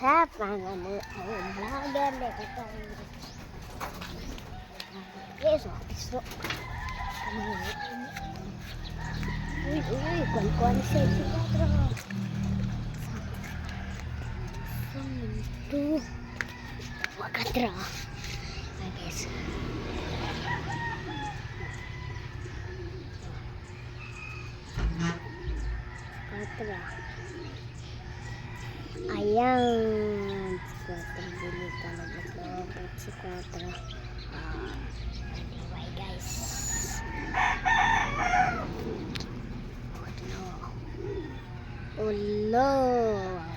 sa pangalan ng vlogger na ito. Iso. Uy, kuan-kuan siya si Pedro. Santo. Wakatra. I guess. Wakatra. Ayan. Si Quatro. Bili talaga ito. Si Quatro. Anyway guys. Ulo.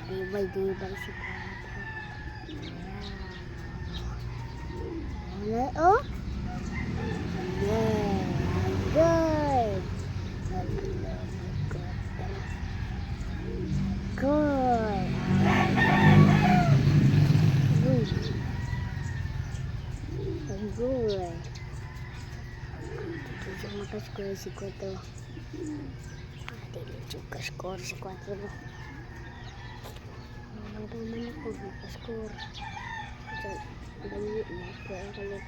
Dibay si Quatro. Ayan. Oh. Yeah. Good. Good. Good. Dito makascore si Quatro. Dili juga score si Quatro. Naman ako makascore. Bayi na po ang kalit.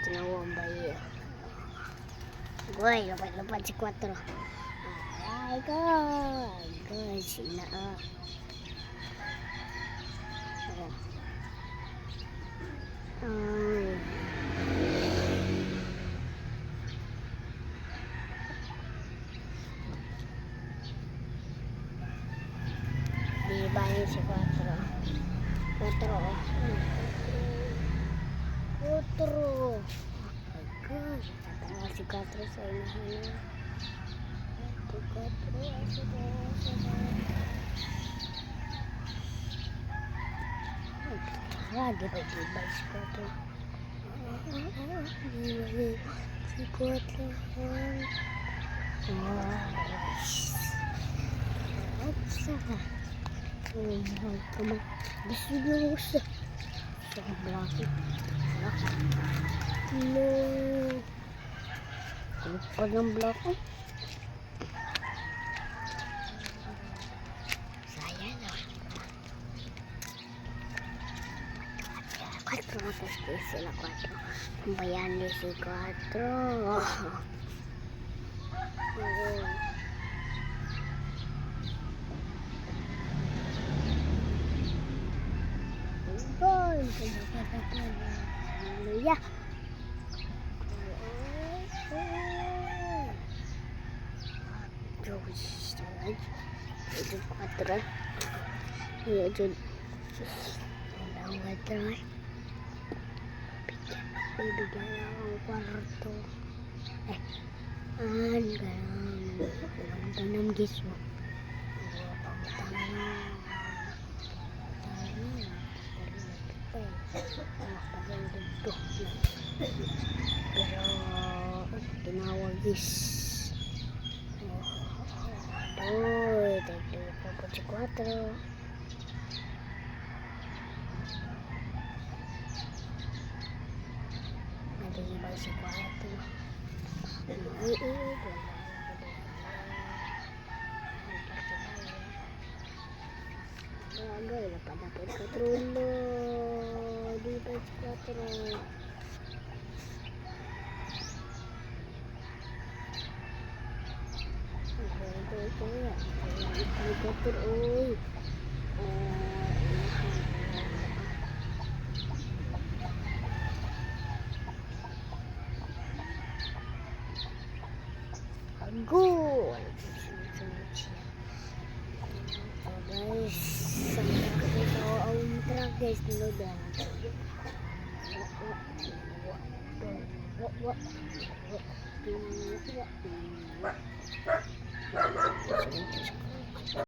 Tinawa ang bayi. Goy, lupat si Quatro. Ay, goy, sina. Di ba yun si Quatro? Quatro. Oh my gosh. Tatawa si Quatro sa inahanan. Quatro. Di ba si Quatro? Si Quatro. Gusto nyo sa blaki. No. Kapag ng blaki. Sayang na. Quatro matasti sila Quatro. Bayani si Quatro. Hallelujah. Itu Quatro. Itu Quatro. Bibigyan ang kwarto. Ganam giso. Pero tinawag is tagpo si Quatro. Nagigibay si Quatro. Agay, napadapit Quatrulo. Di ba si Quatro? Quatro, oy. Go! Guys, sampai sa outro guys, nila